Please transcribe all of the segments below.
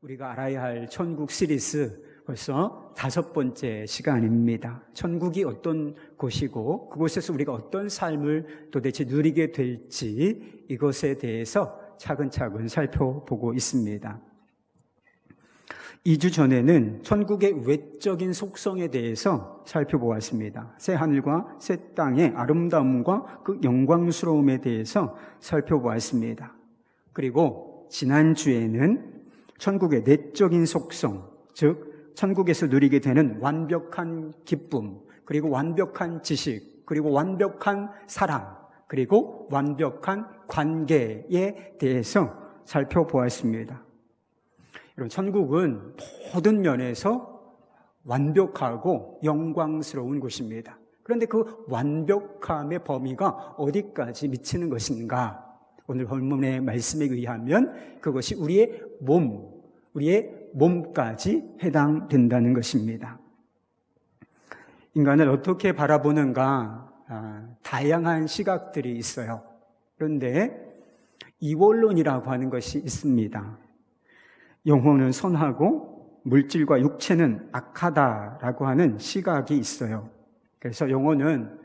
우리가 알아야 할 천국 시리즈 벌써 5번째 시간입니다. 천국이 어떤 곳이고 그곳에서 우리가 어떤 삶을 도대체 누리게 될지 이것에 대해서 차근차근 살펴보고 있습니다. 2주 전에는 천국의 외적인 속성에 대해서 살펴보았습니다. 새 하늘과 새 땅의 아름다움과 그 영광스러움에 대해서 살펴보았습니다. 그리고 지난주에는 천국의 내적인 속성, 즉 천국에서 누리게 되는 완벽한 기쁨, 그리고 완벽한 지식, 그리고 완벽한 사랑, 그리고 완벽한 관계에 대해서 살펴보았습니다. 여러분, 천국은 모든 면에서 완벽하고 영광스러운 곳입니다. 그런데 그 완벽함의 범위가 어디까지 미치는 것인가? 오늘 본문의 말씀에 의하면 그것이 우리의 몸까지 해당된다는 것입니다. 인간을 어떻게 바라보는가? 다양한 시각들이 있어요. 그런데 이원론이라고 하는 것이 있습니다. 영혼은 선하고 물질과 육체는 악하다라고 하는 시각이 있어요. 그래서 영혼은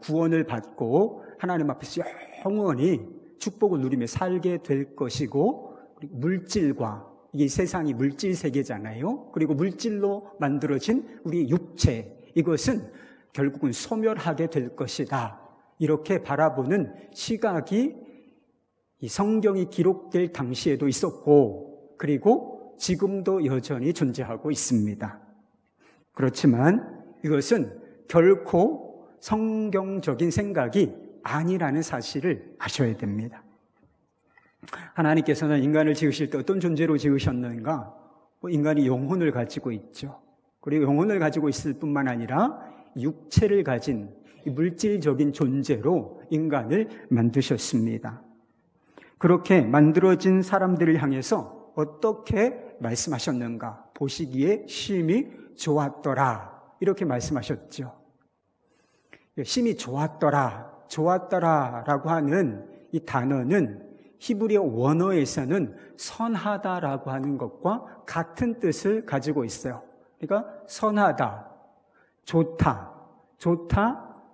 구원을 받고 하나님 앞에서 영원히 축복을 누리며 살게 될 것이고, 물질과, 이게 세상이 물질 세계잖아요. 그리고 물질로 만들어진 우리 육체, 이것은 결국은 소멸하게 될 것이다. 이렇게 바라보는 시각이 이 성경이 기록될 당시에도 있었고, 그리고 지금도 여전히 존재하고 있습니다. 그렇지만 이것은 결코 성경적인 생각이 아니라는 사실을 아셔야 됩니다. 하나님께서는 인간을 지으실 때 어떤 존재로 지으셨는가? 인간이 영혼을 가지고 있죠. 그리고 영혼을 가지고 있을 뿐만 아니라 육체를 가진 물질적인 존재로 인간을 만드셨습니다. 그렇게 만들어진 사람들을 향해서 어떻게 말씀하셨는가? 보시기에 심히 좋았더라. 이렇게 말씀하셨죠. 심히 좋았더라라고 하는 이 단어는 히브리어 원어에서는 선하다라고 하는 것과 같은 뜻을 가지고 있어요. 그러니까 선하다, 좋다,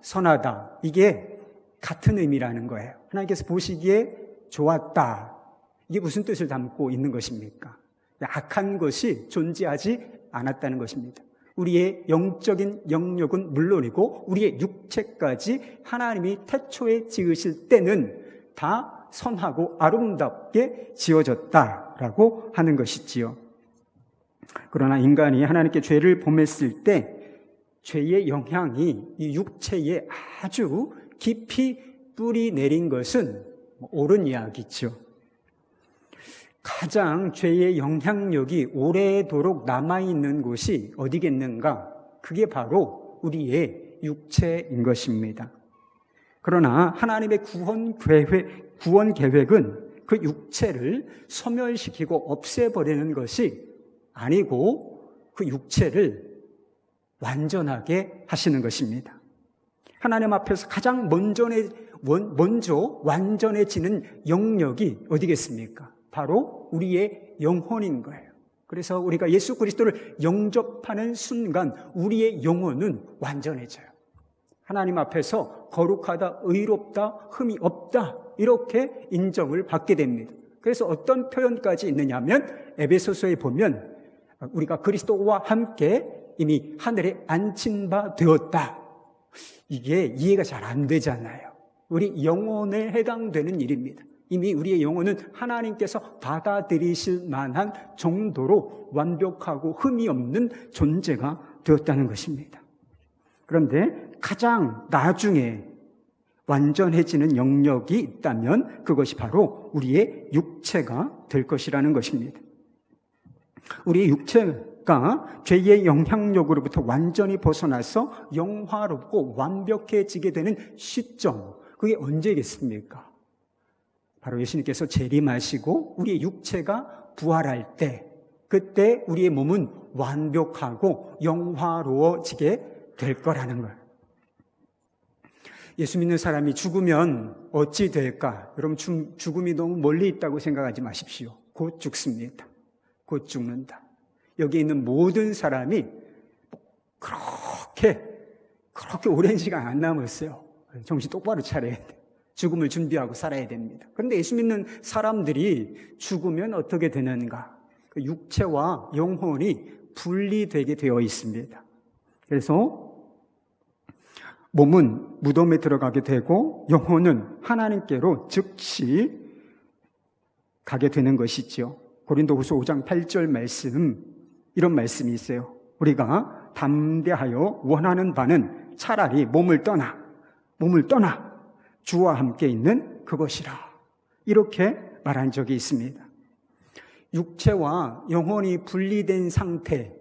선하다. 이게 같은 의미라는 거예요. 하나님께서 보시기에 좋았다. 이게 무슨 뜻을 담고 있는 것입니까? 악한 것이 존재하지 않았다는 것입니다. 우리의 영적인 영역은 물론이고 우리의 육체까지 하나님이 태초에 지으실 때는 다 선하고 아름답게 지어졌다라고 하는 것이지요. 그러나 인간이 하나님께 죄를 범했을 때 죄의 영향이 이 육체에 아주 깊이 뿌리 내린 것은 옳은 이야기죠. 가장 죄의 영향력이 오래도록 남아있는 곳이 어디겠는가? 그게 바로 우리의 육체인 것입니다. 그러나 하나님의 구원 계획은 그 육체를 소멸시키고 없애버리는 것이 아니고 그 육체를 완전하게 하시는 것입니다. 하나님 앞에서 가장 먼저 완전해지는 영역이 어디겠습니까? 바로 우리의 영혼인 거예요. 그래서 우리가 예수 그리스도를 영접하는 순간 우리의 영혼은 완전해져요. 하나님 앞에서 거룩하다, 의롭다, 흠이 없다 이렇게 인정을 받게 됩니다. 그래서 어떤 표현까지 있느냐 하면 에베소서에 보면 우리가 그리스도와 함께 이미 하늘에 앉힌 바 되었다. 이게 이해가 잘 안 되잖아요. 우리 영혼에 해당되는 일입니다. 이미 우리의 영혼은 하나님께서 받아들이실 만한 정도로 완벽하고 흠이 없는 존재가 되었다는 것입니다. 그런데 가장 나중에 완전해지는 영역이 있다면 그것이 바로 우리의 육체가 될 것이라는 것입니다. 우리의 육체가 죄의 영향력으로부터 완전히 벗어나서 영화롭고 완벽해지게 되는 시점, 그게 언제겠습니까? 바로 예수님께서 재림하시고 우리의 육체가 부활할 때, 그때 우리의 몸은 완벽하고 영화로워지게 될 거라는 거예요. 예수 믿는 사람이 죽으면 어찌 될까? 여러분, 죽음이 너무 멀리 있다고 생각하지 마십시오. 곧 죽습니다. 곧 죽는다. 여기 있는 모든 사람이 그렇게 오랜 시간 안 남았어요. 정신 똑바로 차려야 돼. 죽음을 준비하고 살아야 됩니다. 그런데 예수 믿는 사람들이 죽으면 어떻게 되는가? 그 육체와 영혼이 분리되게 되어 있습니다. 그래서 몸은 무덤에 들어가게 되고 영혼은 하나님께로 즉시 가게 되는 것이죠. 고린도후서 5장 8절 말씀, 이런 말씀이 있어요. 우리가 담대하여 원하는 바는 차라리 몸을 떠나 주와 함께 있는 그것이라, 이렇게 말한 적이 있습니다. 육체와 영혼이 분리된 상태,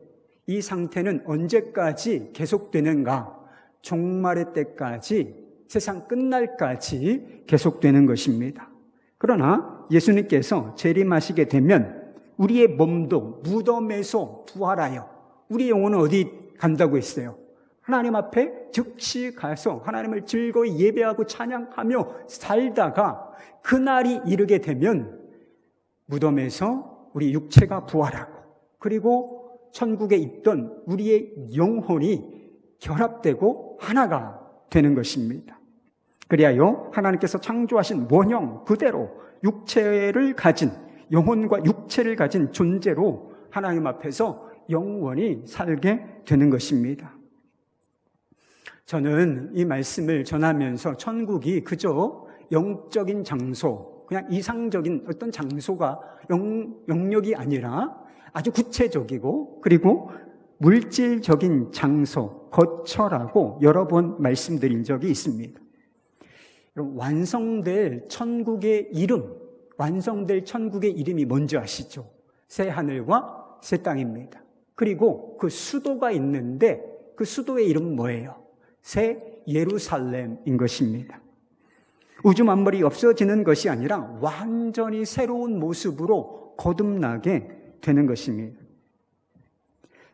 이 상태는 언제까지 계속되는가? 종말의 때까지, 세상 끝날까지 계속되는 것입니다. 그러나 예수님께서 재림하시게 되면 우리의 몸도 무덤에서 부활하여, 우리 영혼은 어디 간다고 했어요? 하나님 앞에 즉시 가서 하나님을 즐거이 예배하고 찬양하며 살다가 그날이 이르게 되면 무덤에서 우리 육체가 부활하고, 그리고 천국에 있던 우리의 영혼이 결합되고 하나가 되는 것입니다. 그리하여 하나님께서 창조하신 원형 그대로 육체를 가진, 영혼과 육체를 가진 존재로 하나님 앞에서 영원히 살게 되는 것입니다. 저는 이 말씀을 전하면서 천국이 그저 영적인 장소, 그냥 이상적인 어떤 장소가 영역이 아니라 아주 구체적이고, 그리고 물질적인 장소, 거처라고 여러 번 말씀드린 적이 있습니다. 완성될 천국의 이름이 뭔지 아시죠? 새 하늘과 새 땅입니다. 그리고 그 수도가 있는데 그 수도의 이름은 뭐예요? 새 예루살렘인 것입니다. 우주 만물이 없어지는 것이 아니라 완전히 새로운 모습으로 거듭나게 되는 것입니다.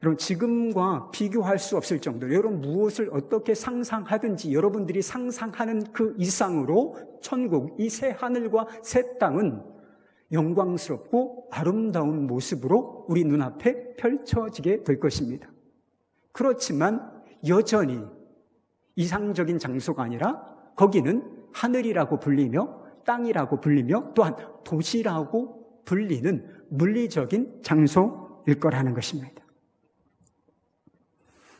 여러분, 지금과 비교할 수 없을 정도로, 여러분 무엇을 어떻게 상상하든지 여러분들이 상상하는 그 이상으로 천국, 이 새 하늘과 새 땅은 영광스럽고 아름다운 모습으로 우리 눈앞에 펼쳐지게 될 것입니다. 그렇지만 여전히 이상적인 장소가 아니라 거기는 하늘이라고 불리며 땅이라고 불리며 또한 도시라고 불리는 물리적인 장소일 거라는 것입니다.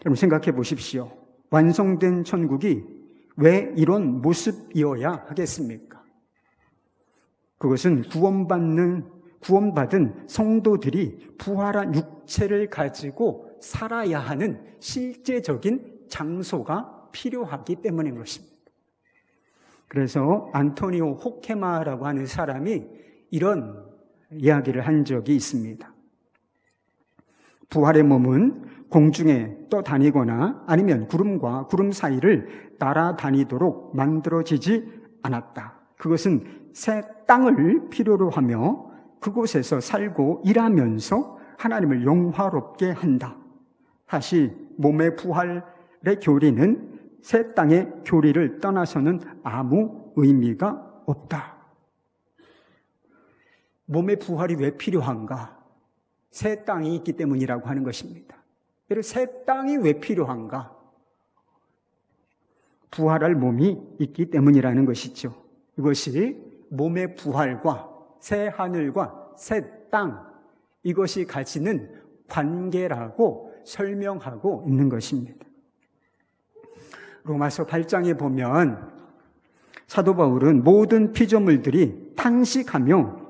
여러분 생각해 보십시오. 완성된 천국이 왜 이런 모습이어야 하겠습니까? 그것은 구원받은 성도들이 부활한 육체를 가지고 살아야 하는 실제적인 장소가 필요하기 때문인 것입니다. 그래서 안토니오 호케마라고 하는 사람이 이런 이야기를 한 적이 있습니다. 부활의 몸은 공중에 떠다니거나 아니면 구름과 구름 사이를 날아다니도록 만들어지지 않았다. 그것은 새 땅을 필요로 하며 그곳에서 살고 일하면서 하나님을 영화롭게 한다. 다시 몸의 부활의 교리는 새 땅의 교리를 떠나서는 아무 의미가 없다. 몸의 부활이 왜 필요한가? 새 땅이 있기 때문이라고 하는 것입니다. 그리고 새 땅이 왜 필요한가? 부활할 몸이 있기 때문이라는 것이죠. 이것이 몸의 부활과 새 하늘과 새 땅, 이것이 가지는 관계라고 설명하고 있는 것입니다. 로마서 8장에 보면 사도 바울은 모든 피조물들이 탄식하며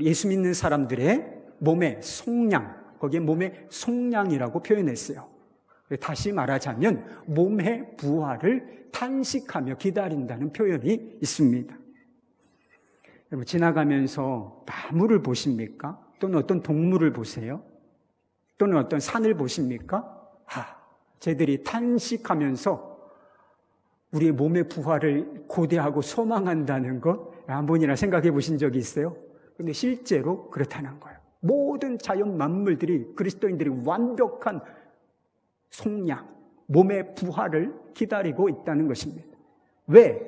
예수 믿는 사람들의 몸의 속량, 거기에 몸의 속량이라고 표현했어요. 다시 말하자면 몸의 부활을 탄식하며 기다린다는 표현이 있습니다. 여러분, 지나가면서 나무를 보십니까? 또는 어떤 동물을 보세요? 또는 어떤 산을 보십니까? 쟤들이 탄식하면서 우리의 몸의 부활을 고대하고 소망한다는 것 한 번이나 생각해 보신 적이 있어요? 근데 실제로 그렇다는 거예요. 모든 자연 만물들이, 그리스도인들이 완벽한 속량, 몸의 부활을 기다리고 있다는 것입니다. 왜?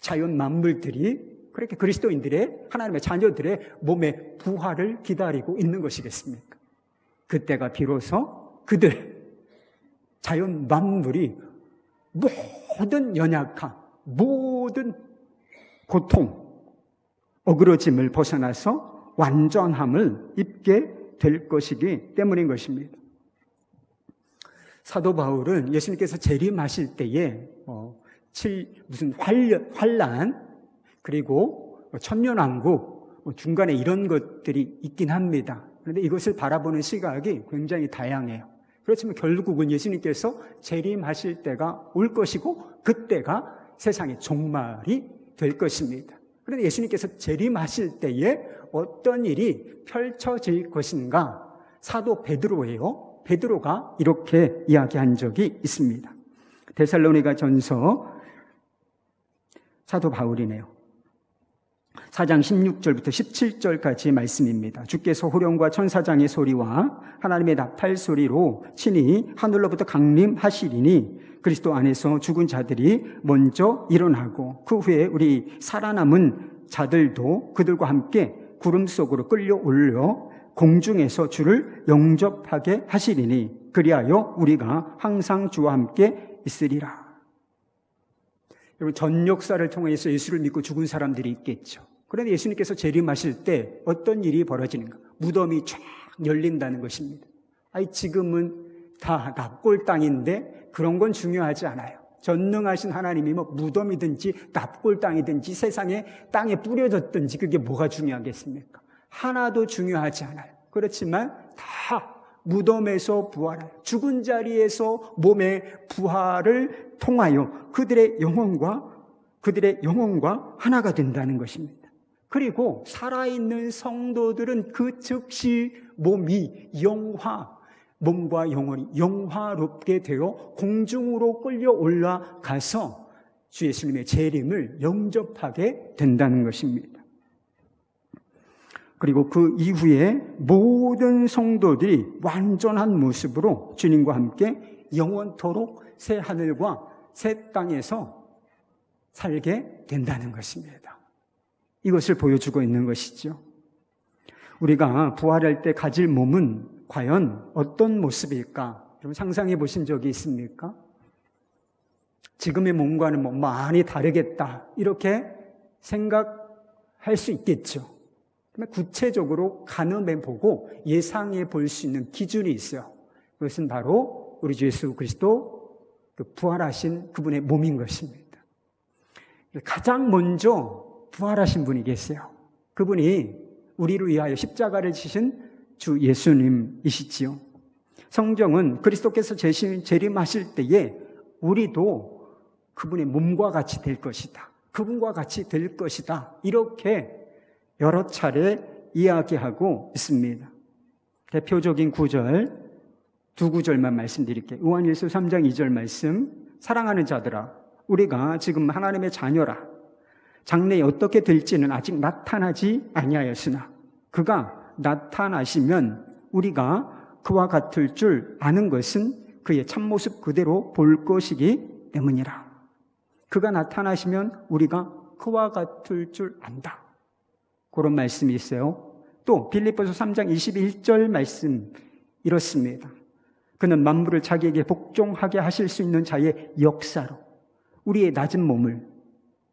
자연 만물들이 그렇게 그리스도인들의 하나님의 자녀들의 몸의 부활을 기다리고 있는 것이겠습니까? 그때가 비로소 그들, 자연 만물이 모든 연약함, 모든 고통, 어그러짐을 벗어나서 완전함을 입게 될 것이기 때문인 것입니다. 사도 바울은 예수님께서 재림하실 때에 무슨 환란, 그리고 천년왕국, 중간에 이런 것들이 있긴 합니다. 그런데 이것을 바라보는 시각이 굉장히 다양해요. 그렇지만 결국은 예수님께서 재림하실 때가 올 것이고 그때가 세상의 종말이 될 것입니다. 그런데 예수님께서 재림하실 때에 어떤 일이 펼쳐질 것인가? 사도 베드로가 이렇게 이야기한 적이 있습니다. 데살로니가 전서 사도 바울이네요. 4장 16절부터 17절까지 말씀입니다. 주께서 호령과 천사장의 소리와 하나님의 나팔 소리로 친히 하늘로부터 강림하시리니 그리스도 안에서 죽은 자들이 먼저 일어나고 그 후에 우리 살아남은 자들도 그들과 함께 구름 속으로 끌려올려 공중에서 주를 영접하게 하시리니 그리하여 우리가 항상 주와 함께 있으리라. 여러분, 전 역사를 통해서 예수를 믿고 죽은 사람들이 있겠죠. 그런데 예수님께서 재림하실 때 어떤 일이 벌어지는가? 무덤이 쫙 열린다는 것입니다. 지금은 다 납골 땅인데 그런 건 중요하지 않아요. 전능하신 하나님이 무덤이든지 납골 땅이든지 세상에 땅에 뿌려졌든지 그게 뭐가 중요하겠습니까? 하나도 중요하지 않아요. 그렇지만 다 무덤에서 부활하여 죽은 자리에서 몸의 부활을 통하여 그들의 영혼과 하나가 된다는 것입니다. 그리고 살아있는 성도들은 그 즉시 몸과 영혼이 영화롭게 되어 공중으로 끌려 올라가서 주 예수님의 재림을 영접하게 된다는 것입니다. 그리고 그 이후에 모든 성도들이 완전한 모습으로 주님과 함께 영원토록 새 하늘과 새 땅에서 살게 된다는 것입니다. 이것을 보여주고 있는 것이죠. 우리가 부활할 때 가질 몸은 과연 어떤 모습일까? 좀 상상해 보신 적이 있습니까? 지금의 몸과는 많이 다르겠다, 이렇게 생각할 수 있겠죠. 구체적으로 가늠해 보고 예상해 볼 수 있는 기준이 있어요. 그것은 바로 우리 주 예수 그리스도 부활하신 그분의 몸인 것입니다. 가장 먼저 부활하신 분이 계세요. 그분이 우리를 위하여 십자가를 지신 주 예수님이시지요. 성경은 그리스도께서 재림하실 때에 우리도 그분의 몸과 같이 될 것이다, 그분과 같이 될 것이다, 이렇게 여러 차례 이야기하고 있습니다. 대표적인 구절, 두 구절만 말씀드릴게요. 요한일서 3장 2절 말씀, 사랑하는 자들아, 우리가 지금 하나님의 자녀라. 장래에 어떻게 될지는 아직 나타나지 아니하였으나 그가 나타나시면 우리가 그와 같을 줄 아는 것은 그의 참모습 그대로 볼 것이기 때문이라. 그가 나타나시면 우리가 그와 같을 줄 안다. 그런 말씀이 있어요. 또 빌립보서 3장 21절 말씀 이렇습니다. 그는 만물을 자기에게 복종하게 하실 수 있는 자의 역사로 우리의 낮은 몸을,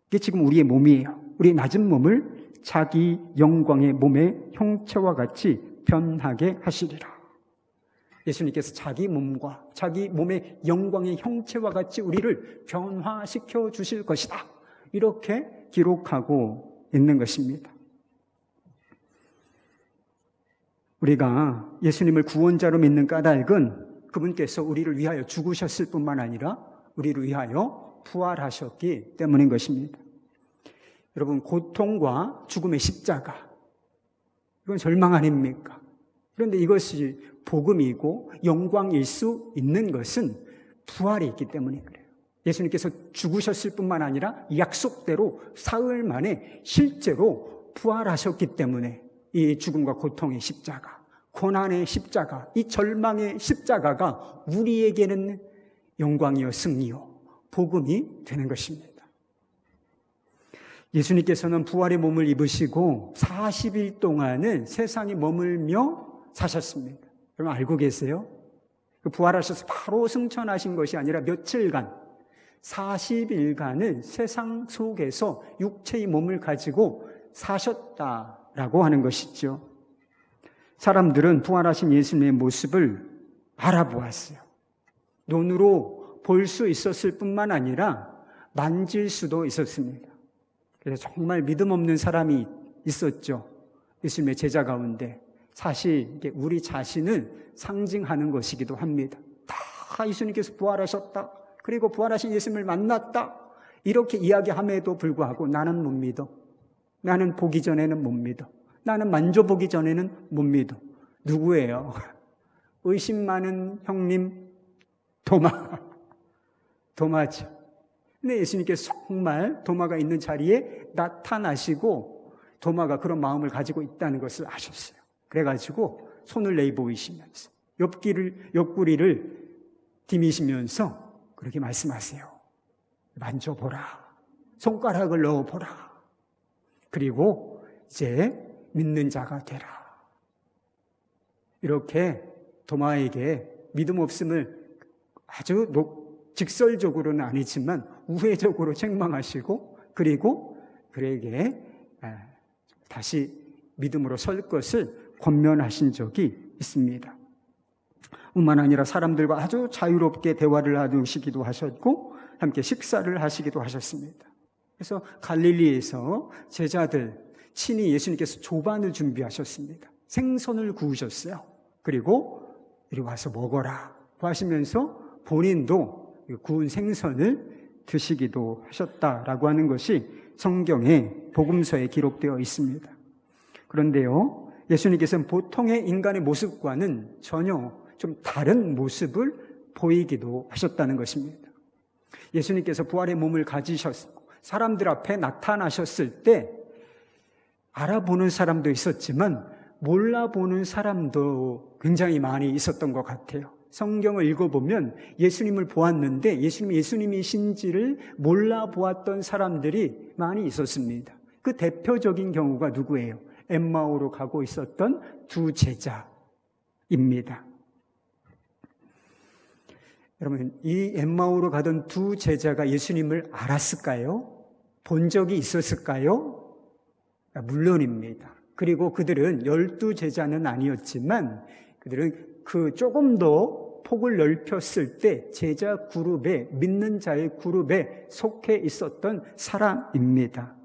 이게 지금 우리의 몸이에요. 우리의 낮은 몸을 자기 영광의 몸의 형체와 같이 변하게 하시리라. 예수님께서 자기 몸과 자기 몸의 영광의 형체와 같이 우리를 변화시켜 주실 것이다, 이렇게 기록하고 있는 것입니다. 우리가 예수님을 구원자로 믿는 까닭은 그분께서 우리를 위하여 죽으셨을 뿐만 아니라 우리를 위하여 부활하셨기 때문인 것입니다. 여러분, 고통과 죽음의 십자가, 이건 절망 아닙니까? 그런데 이것이 복음이고 영광일 수 있는 것은 부활이 있기 때문에 그래요. 예수님께서 죽으셨을 뿐만 아니라 약속대로 사흘 만에 실제로 부활하셨기 때문에 이 죽음과 고통의 십자가, 고난의 십자가, 이 절망의 십자가가 우리에게는 영광이요 승리요 복음이 되는 것입니다. 예수님께서는 부활의 몸을 입으시고 40일 동안은 세상에 머물며 사셨습니다. 여러분 알고 계세요? 부활하셔서 바로 승천하신 것이 아니라 며칠간 40일간은 세상 속에서 육체의 몸을 가지고 사셨다라고 하는 것이죠. 사람들은 부활하신 예수님의 모습을 알아보았어요. 눈으로 볼 수 있었을 뿐만 아니라 만질 수도 있었습니다. 그래서 정말 믿음 없는 사람이 있었죠. 예수님의 제자 가운데. 사실 이게 우리 자신을 상징하는 것이기도 합니다. 다 예수님께서 부활하셨다. 그리고 부활하신 예수님을 만났다. 이렇게 이야기함에도 불구하고 나는 못 믿어. 나는 보기 전에는 못 믿어. 나는 만져보기 전에는 못 믿어. 누구예요? 의심 많은 형님 도마죠. 근데 예수님께서 정말 도마가 있는 자리에 나타나시고 도마가 그런 마음을 가지고 있다는 것을 아셨어요. 그래가지고 손을 내보이시면서 옆구리를 디미시면서 그렇게 말씀하세요. 만져보라. 손가락을 넣어보라. 그리고 이제 믿는 자가 되라. 이렇게 도마에게 믿음 없음을 아주 직설적으로는 아니지만 우회적으로 책망하시고 그리고 그에게 다시 믿음으로 설 것을 권면하신 적이 있습니다. 뿐만 아니라 사람들과 아주 자유롭게 대화를 나누시기도 하셨고 함께 식사를 하시기도 하셨습니다. 그래서 갈릴리에서 제자들 친히 예수님께서 조반을 준비하셨습니다. 생선을 구우셨어요. 그리고 이리 와서 먹어라 하시면서 본인도 구운 생선을 드시기도 하셨다라고 하는 것이 성경의 복음서에 기록되어 있습니다. 그런데요, 예수님께서는 보통의 인간의 모습과는 전혀 좀 다른 모습을 보이기도 하셨다는 것입니다. 예수님께서 부활의 몸을 가지셨고 사람들 앞에 나타나셨을 때 알아보는 사람도 있었지만 몰라보는 사람도 굉장히 많이 있었던 것 같아요. 성경을 읽어보면 예수님을 보았는데 예수님이 예수님이신지를 몰라보았던 사람들이 많이 있었습니다. 그 대표적인 경우가 누구예요? 엠마오로 가고 있었던 두 제자입니다. 여러분, 이 엠마오로 가던 두 제자가 예수님을 알았을까요? 본 적이 있었을까요? 물론입니다. 그리고 그들은 12제자는 아니었지만 그들은 그 조금 더 폭을 넓혔을 때 제자 그룹에, 믿는 자의 그룹에 속해 있었던 사람입니다.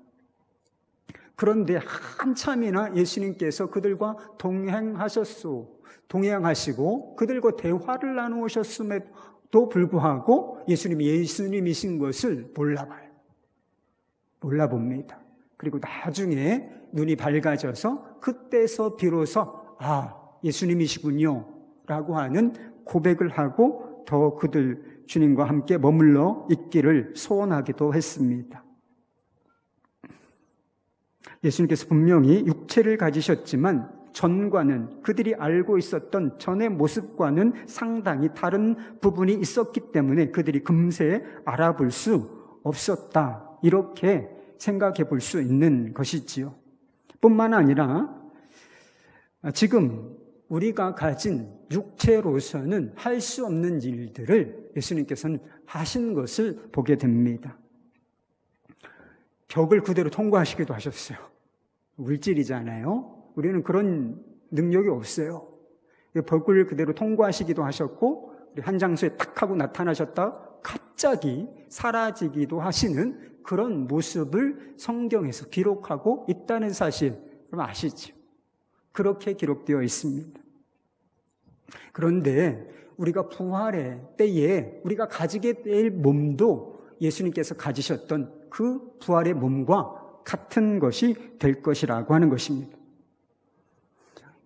그런데 한참이나 예수님께서 그들과 동행하시고 그들과 대화를 나누셨음에도 불구하고 예수님이 예수님이신 것을 몰라봅니다. 그리고 나중에 눈이 밝아져서 그때서 비로소 예수님이시군요 라고 하는 고백을 하고 더 그들 주님과 함께 머물러 있기를 소원하기도 했습니다. 예수님께서 분명히 육체를 가지셨지만 전과는 그들이 알고 있었던 전의 모습과는 상당히 다른 부분이 있었기 때문에 그들이 금세 알아볼 수 없었다. 이렇게 생각해 볼 수 있는 것이지요. 뿐만 아니라 지금 우리가 가진 육체로서는 할 수 없는 일들을 예수님께서는 하신 것을 보게 됩니다. 벽을 그대로 통과하시기도 하셨어요. 물질이잖아요. 우리는 그런 능력이 없어요. 벽을 그대로 통과하시기도 하셨고 한 장소에 탁 하고 나타나셨다 갑자기 사라지기도 하시는 그런 모습을 성경에서 기록하고 있다는 사실 여러분 아시죠? 그렇게 기록되어 있습니다. 그런데 우리가 부활의 때에 우리가 가지게 될 몸도 예수님께서 가지셨던 그 부활의 몸과 같은 것이 될 것이라고 하는 것입니다.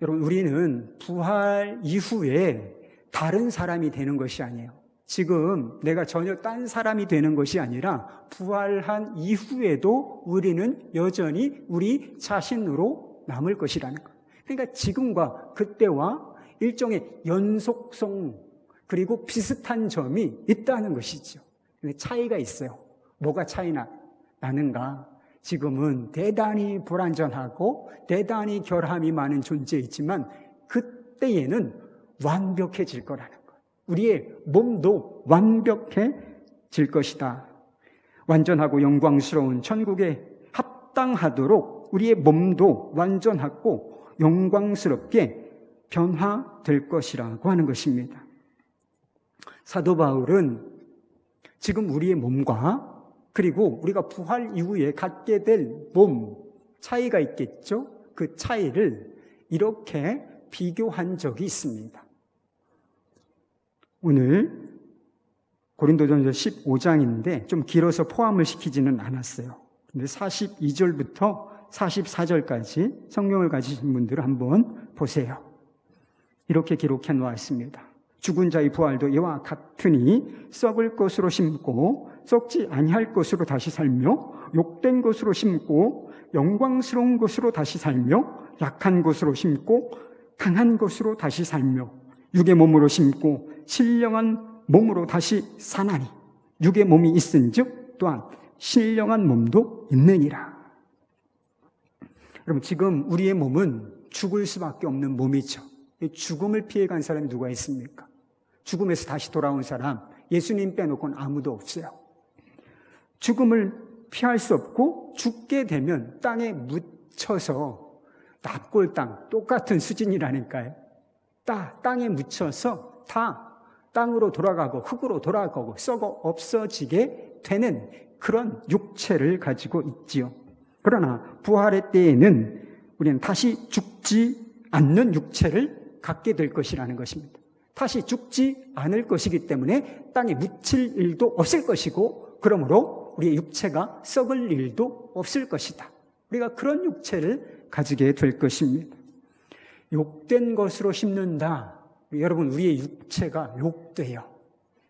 여러분, 우리는 부활 이후에 다른 사람이 되는 것이 아니에요. 지금 내가 전혀 딴 사람이 되는 것이 아니라 부활한 이후에도 우리는 여전히 우리 자신으로 남을 것이라는 거예요. 그러니까 지금과 그때와 일종의 연속성 그리고 비슷한 점이 있다는 것이죠. 근데 차이가 있어요. 뭐가 차이 나는가? 지금은 대단히 불완전하고 대단히 결함이 많은 존재이지만 그때에는 완벽해질 거라는 거예요. 우리의 몸도 완벽해질 것이다. 완전하고 영광스러운 천국에 합당하도록 우리의 몸도 완전하고 영광스럽게 변화될 것이라고 하는 것입니다. 사도 바울은 지금 우리의 몸과 그리고 우리가 부활 이후에 갖게 될 몸 차이가 있겠죠? 그 차이를 이렇게 비교한 적이 있습니다. 오늘 고린도전서 15장인데 좀 길어서 포함을 시키지는 않았어요. 근데 42절부터 44절까지 성경을 가지신 분들은 한번 보세요. 이렇게 기록해 놓았습니다. 죽은 자의 부활도 이와 같으니 썩을 것으로 심고 썩지 아니할 것으로 다시 살며 욕된 것으로 심고 영광스러운 것으로 다시 살며 약한 것으로 심고 강한 것으로 다시 살며 육의 몸으로 심고 신령한 몸으로 다시 사나니 육의 몸이 있은즉 또한 신령한 몸도 있느니라. 여러분, 지금 우리의 몸은 죽을 수밖에 없는 몸이죠. 죽음을 피해간 사람이 누가 있습니까? 죽음에서 다시 돌아온 사람, 예수님 빼놓고는 아무도 없어요. 죽음을 피할 수 없고 죽게 되면 땅에 묻혀서 납골 땅, 똑같은 수준이라니까요. 땅에 묻혀서 다 땅으로 돌아가고 흙으로 돌아가고 썩어 없어지게 되는 그런 육체를 가지고 있지요. 그러나 부활의 때에는 우리는 다시 죽지 않는 육체를 갖게 될 것이라는 것입니다. 다시 죽지 않을 것이기 때문에 땅에 묻힐 일도 없을 것이고 그러므로 우리의 육체가 썩을 일도 없을 것이다. 우리가 그런 육체를 가지게 될 것입니다. 욕된 것으로 심는다. 여러분, 우리의 육체가 욕돼요.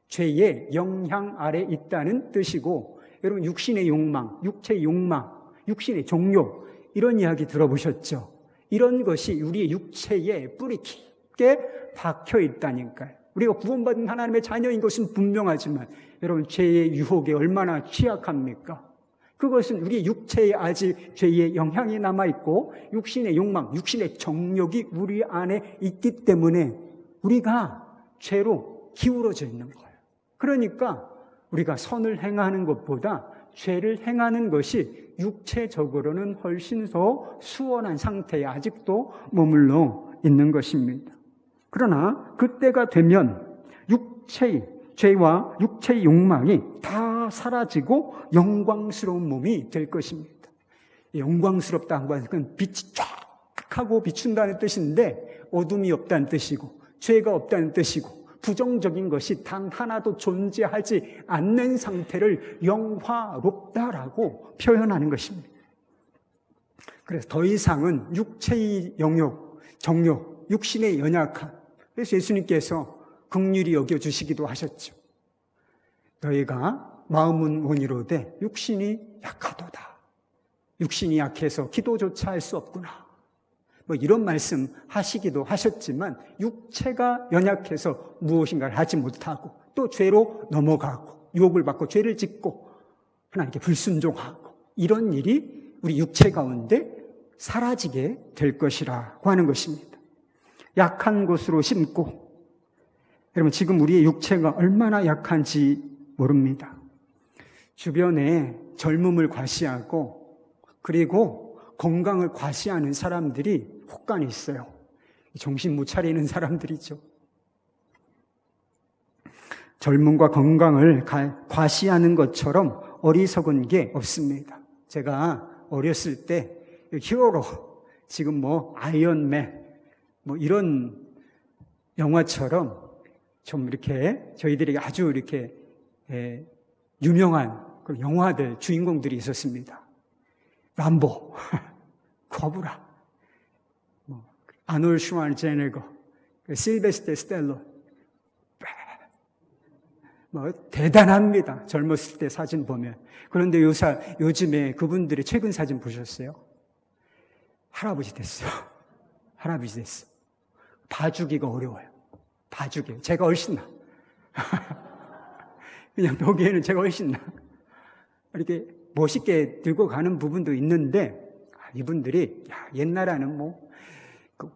죄의 영향 아래 있다는 뜻이고, 여러분 육신의 욕망, 육체의 욕망, 육신의 종욕 이런 이야기 들어보셨죠? 이런 것이 우리의 육체에 뿌리 깊게 박혀 있다니까요. 우리가 구원받은 하나님의 자녀인 것은 분명하지만 여러분 죄의 유혹에 얼마나 취약합니까? 그것은 우리 육체에 아직 죄의 영향이 남아있고 육신의 욕망, 육신의 정욕이 우리 안에 있기 때문에 우리가 죄로 기울어져 있는 거예요. 그러니까 우리가 선을 행하는 것보다 죄를 행하는 것이 육체적으로는 훨씬 더 수월한 상태에 아직도 머물러 있는 것입니다. 그러나 그때가 되면 육체의 죄와 육체의 욕망이 다 사라지고 영광스러운 몸이 될 것입니다. 영광스럽다는 것은 빛이 쫙 하고 비춘다는 뜻인데 어둠이 없다는 뜻이고 죄가 없다는 뜻이고 부정적인 것이 단 하나도 존재하지 않는 상태를 영화롭다라고 표현하는 것입니다. 그래서 더 이상은 육체의 영욕, 정욕, 육신의 연약함, 그래서 예수님께서 긍휼히 여겨주시기도 하셨죠. 너희가 마음은 원이로되 육신이 약하도다. 육신이 약해서 기도조차 할 수 없구나. 이런 말씀 하시기도 하셨지만 육체가 연약해서 무엇인가를 하지 못하고 또 죄로 넘어가고 유혹을 받고 죄를 짓고 하나님께 불순종하고 이런 일이 우리 육체 가운데 사라지게 될 것이라고 하는 것입니다. 약한 곳으로 심고, 여러분 지금 우리의 육체가 얼마나 약한지 모릅니다. 주변에 젊음을 과시하고 그리고 건강을 과시하는 사람들이 혹간이 있어요. 정신 못 차리는 사람들이죠. 젊음과 건강을 과시하는 것처럼 어리석은 게 없습니다. 제가 어렸을 때 히어로, 지금 아이언맨 이런 영화처럼 좀 이렇게 저희들이 아주 이렇게 유명한 그런 영화들 주인공들이 있었습니다. 람보, 거브라, 아놀드 슈왈제네거, 실베스터 스텔론, 대단합니다. 젊었을 때 사진 보면. 그런데 요즘에 그분들의 최근 사진 보셨어요? 할아버지 됐어요. 할아버지 됐어. 봐주기가 어려워요. 봐주기. 제가 훨씬 그냥 보기에는 제가 훨씬 이렇게 멋있게 들고 가는 부분도 있는데, 이분들이 옛날에는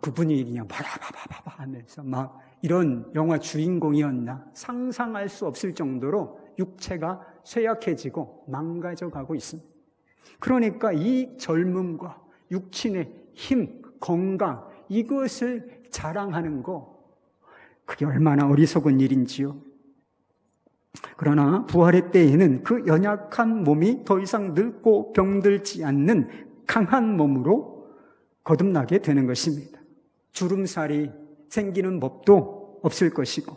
그분이 그냥 바라바바바 하면서 막 이런 영화 주인공이었나 상상할 수 없을 정도로 육체가 쇠약해지고 망가져가고 있습니다. 그러니까 이 젊음과 육신의 힘, 건강, 이것을 자랑하는 거, 그게 얼마나 어리석은 일인지요. 그러나 부활의 때에는 그 연약한 몸이 더 이상 늙고 병들지 않는 강한 몸으로 거듭나게 되는 것입니다. 주름살이 생기는 법도 없을 것이고,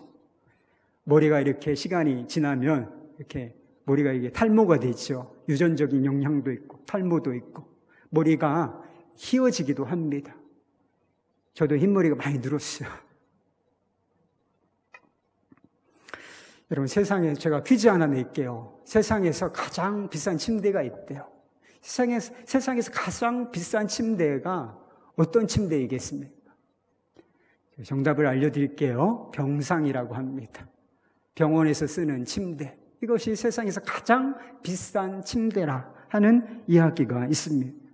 머리가 이렇게 시간이 지나면 이렇게 머리가 이게 탈모가 되죠. 유전적인 영향도 있고 탈모도 있고 머리가 휘어지기도 합니다. 저도 흰머리가 많이 늘었어요. 여러분, 세상에 제가 퀴즈 하나 낼게요. 세상에서 가장 비싼 침대가 있대요. 세상에서 가장 비싼 침대가 어떤 침대이겠습니까? 정답을 알려드릴게요. 병상이라고 합니다. 병원에서 쓰는 침대. 이것이 세상에서 가장 비싼 침대라 하는 이야기가 있습니다.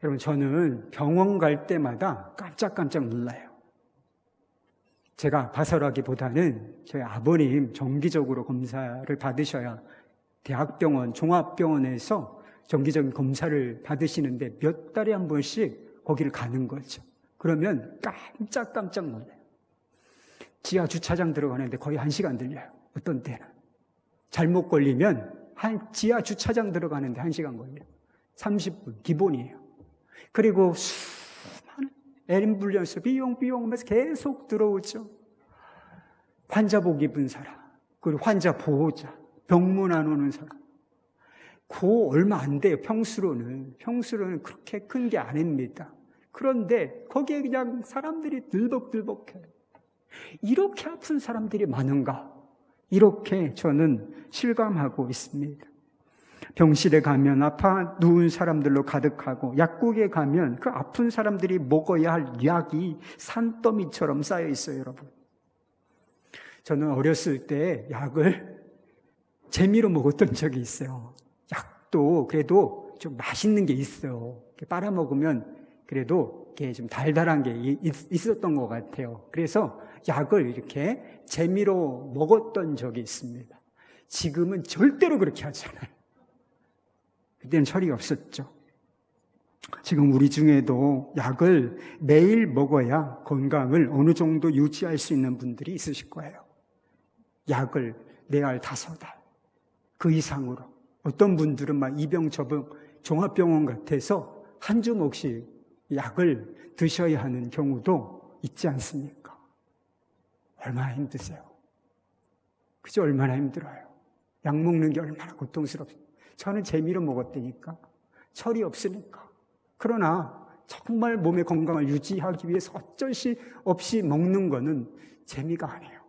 여러분, 저는 병원 갈 때마다 깜짝깜짝 놀라요. 제가 봐서라기보다는 저희 아버님 정기적으로 검사를 받으셔야 대학병원, 종합병원에서 정기적인 검사를 받으시는데 몇 달에 한 번씩 거기를 가는 거죠. 그러면 깜짝깜짝 놀라요. 지하 주차장 들어가는데 거의 1시간 들려요. 어떤 때는. 잘못 걸리면 지하 주차장 들어가는데 1시간 걸려요. 30분 기본이에요. 그리고 수많은 앰뷸런스 비용 하면서 계속 들어오죠. 환자복 입은 사람, 그리고 환자 보호자, 병문 안 오는 사람. 그 얼마 안 돼요. 평수로는 그렇게 큰 게 아닙니다. 그런데 거기에 그냥 사람들이 들벅들벅해요. 이렇게 아픈 사람들이 많은가? 이렇게 저는 실감하고 있습니다. 병실에 가면 아파 누운 사람들로 가득하고, 약국에 가면 그 아픈 사람들이 먹어야 할 약이 산더미처럼 쌓여 있어요, 여러분. 저는 어렸을 때 약을 재미로 먹었던 적이 있어요. 약도 그래도 좀 맛있는 게 있어요. 빨아먹으면 그래도 이게 좀 달달한 게 있었던 것 같아요. 그래서 약을 이렇게 재미로 먹었던 적이 있습니다. 지금은 절대로 그렇게 하지 않아요. 그때는 철이 없었죠. 지금 우리 중에도 약을 매일 먹어야 건강을 어느 정도 유지할 수 있는 분들이 있으실 거예요. 약을 4알, 5알, 그 이상으로. 어떤 분들은 막 이병 저병 종합병원 같아서 한 주먹씩 약을 드셔야 하는 경우도 있지 않습니까? 얼마나 힘드세요? 그죠? 얼마나 힘들어요? 약 먹는 게 얼마나 고통스럽습니까? 저는 재미로 먹었다니까. 철이 없으니까. 그러나 정말 몸의 건강을 유지하기 위해서 어쩔 수 없이 먹는 거는 재미가 아니에요.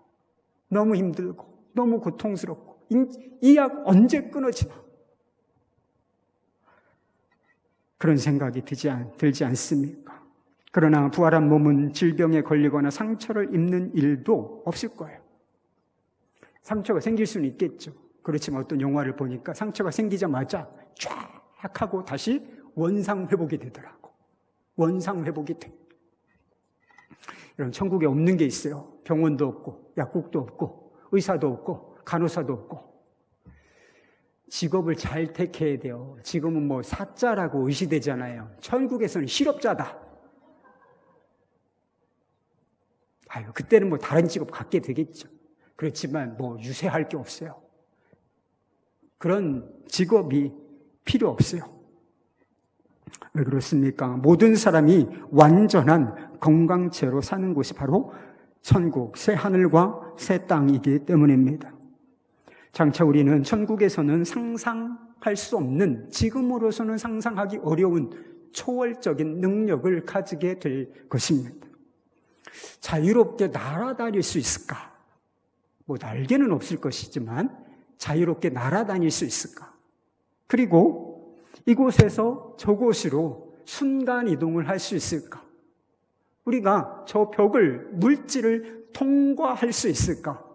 너무 힘들고 너무 고통스럽고 이 약 언제 끊어지나, 그런 생각이 들지 않습니까? 그러나 부활한 몸은 질병에 걸리거나 상처를 입는 일도 없을 거예요. 상처가 생길 수는 있겠죠. 그렇지만 어떤 영화를 보니까 상처가 생기자마자 쫙 하고 다시 원상회복이 되더라고. 원상회복이 돼. 여러분, 천국에 없는 게 있어요. 병원도 없고 약국도 없고 의사도 없고 간호사도 없고. 직업을 잘 택해야 돼요. 지금은 사자라고 의시되잖아요. 천국에서는 실업자다. 그때는 다른 직업 갖게 되겠죠. 그렇지만 유세할 게 없어요. 그런 직업이 필요 없어요. 왜 그렇습니까? 모든 사람이 완전한 건강체로 사는 곳이 바로 천국, 새 하늘과 새 땅이기 때문입니다. 장차 우리는 천국에서는 상상할 수 없는, 지금으로서는 상상하기 어려운 초월적인 능력을 가지게 될 것입니다. 자유롭게 날아다닐 수 있을까? 날개는 없을 것이지만 자유롭게 날아다닐 수 있을까? 그리고 이곳에서 저곳으로 순간 이동을 할 수 있을까? 우리가 저 벽을, 물질을 통과할 수 있을까?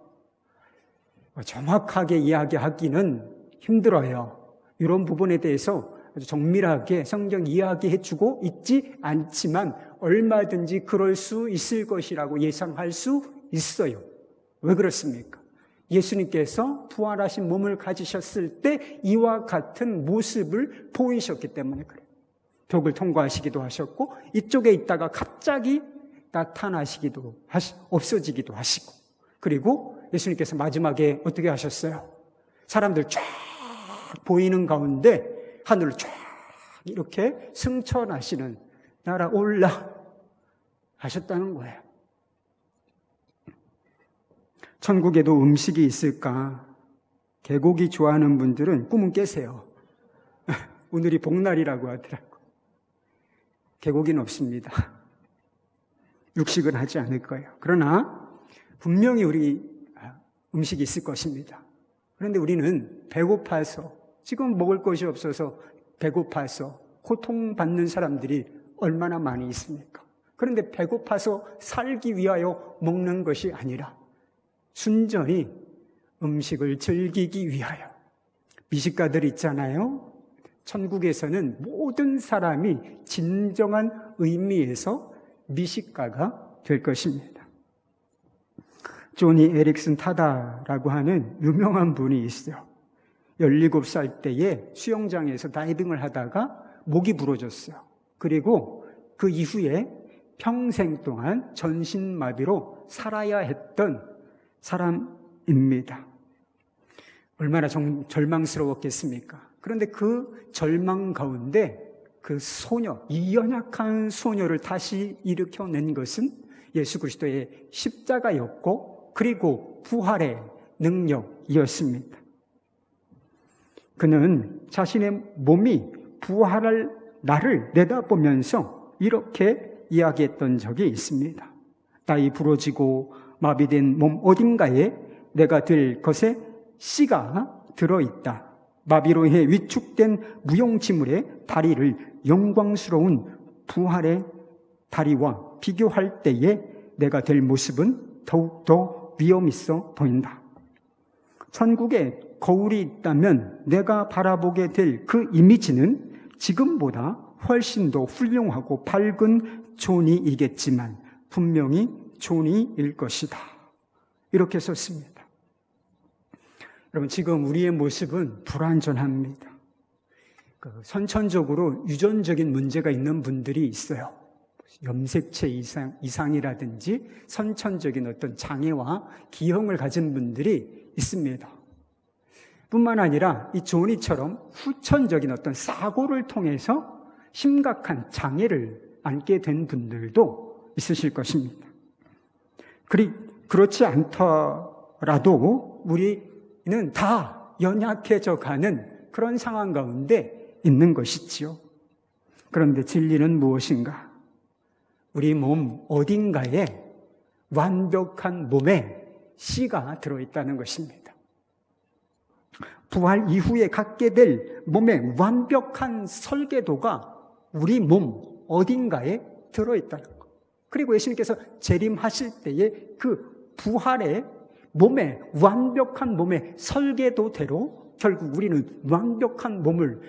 정확하게 이야기하기는 힘들어요. 이런 부분에 대해서 아주 정밀하게 성경 이야기해주고 있지 않지만 얼마든지 그럴 수 있을 것이라고 예상할 수 있어요. 왜 그렇습니까? 예수님께서 부활하신 몸을 가지셨을 때 이와 같은 모습을 보이셨기 때문에 그래요. 벽을 통과하시기도 하셨고 이쪽에 있다가 갑자기 나타나시기도 없어지기도 하시고, 그리고 예수님께서 마지막에 어떻게 하셨어요? 사람들 쫙 보이는 가운데 하늘을 쫙 이렇게 승천하시는, 날아올라 하셨다는 거예요. 천국에도 음식이 있을까? 개고기 좋아하는 분들은 꿈은 깨세요. 오늘이 복날이라고 하더라고요. 개고기는 없습니다. 육식은 하지 않을 거예요. 그러나 분명히 우리 음식이 있을 것입니다. 그런데 우리는 배고파서, 지금 먹을 것이 없어서 배고파서 고통받는 사람들이 얼마나 많이 있습니까? 그런데 배고파서 살기 위하여 먹는 것이 아니라 순전히 음식을 즐기기 위하여. 미식가들 있잖아요. 천국에서는 모든 사람이 진정한 의미에서 미식가가 될 것입니다. 조니 에릭슨 타다라고 하는 유명한 분이 있어요. 17살 때에 수영장에서 다이빙을 하다가 목이 부러졌어요. 그리고 그 이후에 평생 동안 전신마비로 살아야 했던 사람입니다. 얼마나 절망스러웠겠습니까? 그런데 그 절망 가운데 그 소녀, 이 연약한 소녀를 다시 일으켜낸 것은 예수 그리스도의 십자가였고, 그리고 부활의 능력이었습니다. 그는 자신의 몸이 부활할 날을 내다보면서 이렇게 이야기했던 적이 있습니다. 나이 부러지고 마비된 몸 어딘가에 내가 들 것에 씨가 들어있다. 마비로 인해 위축된 무용지물의 다리를 영광스러운 부활의 다리와 비교할 때에 내가 될 모습은 더욱더 위험 있어 보인다. 천국에 거울이 있다면 내가 바라보게 될 그 이미지는 지금보다 훨씬 더 훌륭하고 밝은 존이겠지만 분명히 존이일 것이다. 이렇게 썼습니다. 여러분, 지금 우리의 모습은 불완전합니다. 선천적으로 유전적인 문제가 있는 분들이 있어요. 염색체 이상이라든지 선천적인 어떤 장애와 기형을 가진 분들이 있습니다. 뿐만 아니라 이 조니처럼 후천적인 어떤 사고를 통해서 심각한 장애를 안게 된 분들도 있으실 것입니다. 그렇지 않더라도 우리는 다 연약해져 가는 그런 상황 가운데 있는 것이지요. 그런데 진리는 무엇인가? 우리 몸 어딘가에 완벽한 몸에 씨가 들어있다는 것입니다. 부활 이후에 갖게 될 몸의 완벽한 설계도가 우리 몸 어딘가에 들어있다는 것. 그리고 예수님께서 재림하실 때에 그 부활의 몸의 완벽한 몸의 설계도대로 결국 우리는 완벽한 몸을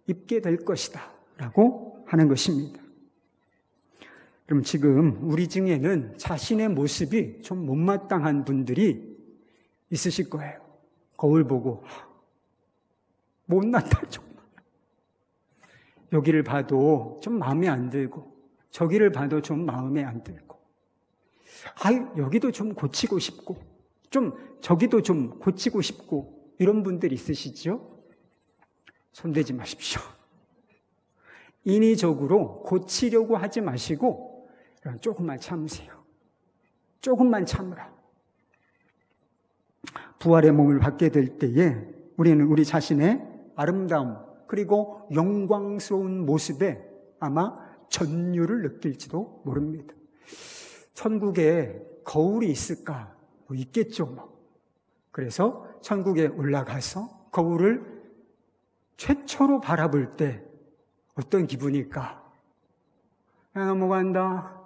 입게 될 것이다 라고 하는 것입니다. 그럼 지금 우리 중에는 자신의 모습이 좀 못마땅한 분들이 있으실 거예요. 거울 보고 못났다 정말. 여기를 봐도 좀 마음에 안 들고 저기를 봐도 좀 마음에 안 들고 여기도 좀 고치고 싶고 좀 저기도 좀 고치고 싶고 이런 분들 있으시죠? 손대지 마십시오. 인위적으로 고치려고 하지 마시고 조금만 참으세요. 조금만 참으라. 부활의 몸을 받게 될 때에 우리는 우리 자신의 아름다움 그리고 영광스러운 모습에 아마 전율을 느낄지도 모릅니다. 천국에 거울이 있을까? 있겠죠. 그래서 천국에 올라가서 거울을 최초로 바라볼 때 어떤 기분일까? 넘어간다.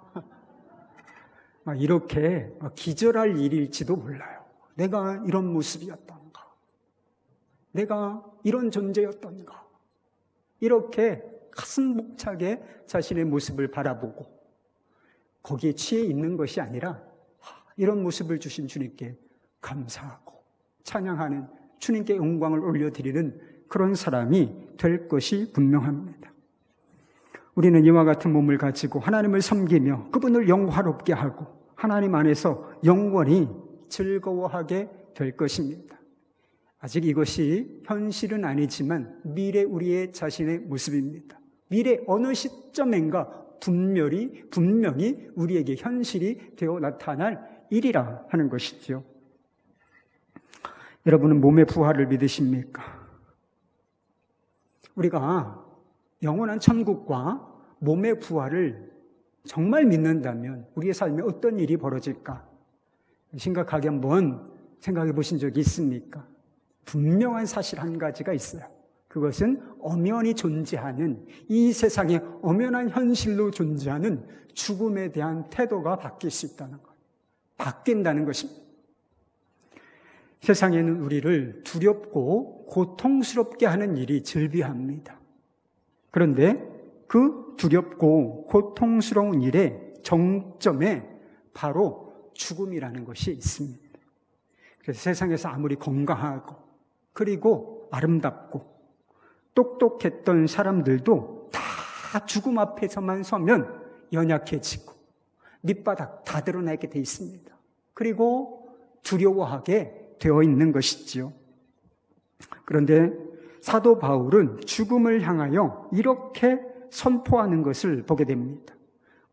이렇게 기절할 일일지도 몰라요. 내가 이런 모습이었던가. 내가 이런 존재였던가. 이렇게 가슴 벅차게 자신의 모습을 바라보고 거기에 취해 있는 것이 아니라 이런 모습을 주신 주님께 감사하고 찬양하는, 주님께 영광을 올려드리는 그런 사람이 될 것이 분명합니다. 우리는 이와 같은 몸을 가지고 하나님을 섬기며 그분을 영화롭게 하고 하나님 안에서 영원히 즐거워하게 될 것입니다. 아직 이것이 현실은 아니지만 미래 우리의 자신의 모습입니다. 미래 어느 시점인가 분명히 우리에게 현실이 되어 나타날 일이라 하는 것이죠. 여러분은 몸의 부활을 믿으십니까? 우리가 영원한 천국과 몸의 부활을 정말 믿는다면 우리의 삶에 어떤 일이 벌어질까? 심각하게 한번 생각해 보신 적이 있습니까? 분명한 사실 한 가지가 있어요. 그것은 엄연히 존재하는, 이 세상에 엄연한 현실로 존재하는 죽음에 대한 태도가 바뀔 수 있다는 것. 바뀐다는 것입니다. 세상에는 우리를 두렵고 고통스럽게 하는 일이 즐비합니다. 그런데 그 두렵고 고통스러운 일의 정점에 바로 죽음이라는 것이 있습니다. 그래서 세상에서 아무리 건강하고 그리고 아름답고 똑똑했던 사람들도 다 죽음 앞에서만 서면 연약해지고 밑바닥 다 드러나게 돼 있습니다. 그리고 두려워하게 되어 있는 것이지요. 그런데 사도 바울은 죽음을 향하여 이렇게 선포하는 것을 보게 됩니다.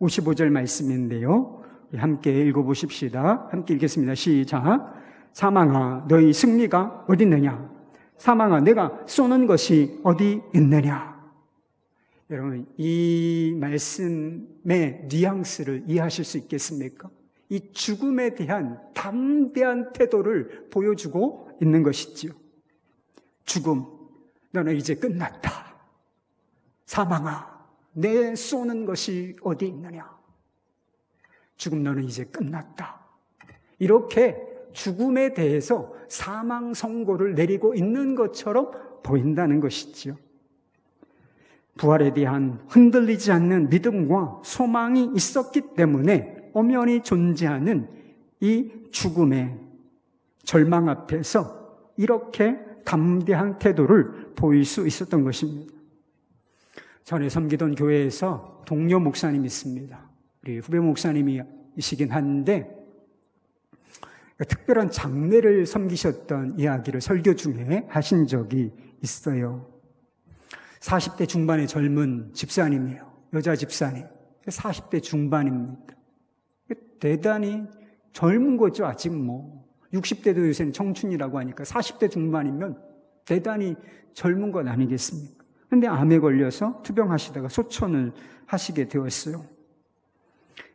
55절 말씀인데요. 함께 읽어보십시다. 함께 읽겠습니다. 시작. 사망아, 너희 승리가 어디 있느냐? 사망아, 내가 쏘는 것이 어디 있느냐? 여러분, 이 말씀의 뉘앙스를 이해하실 수 있겠습니까? 이 죽음에 대한 담대한 태도를 보여주고 있는 것이지요. 죽음, 너는 이제 끝났다. 사망아, 내 쏘는 것이 어디 있느냐? 죽음, 너는 이제 끝났다. 이렇게 죽음에 대해서 사망 선고를 내리고 있는 것처럼 보인다는 것이지요. 부활에 대한 흔들리지 않는 믿음과 소망이 있었기 때문에 엄연히 존재하는 이 죽음의 절망 앞에서 이렇게 담대한 태도를 보일 수 있었던 것입니다. 전에 섬기던 교회에서 동료 목사님이 있습니다. 우리 후배 목사님이시긴 한데 특별한 장례를 섬기셨던 이야기를 설교 중에 하신 적이 있어요. 40대 중반의 젊은 집사님이에요. 여자 집사님. 40대 중반입니다. 대단히 젊은 거죠. 아직 60대도 요새는 청춘이라고 하니까 40대 중반이면 대단히 젊은 건 아니겠습니까? 그런데 암에 걸려서 투병하시다가 소천을 하시게 되었어요.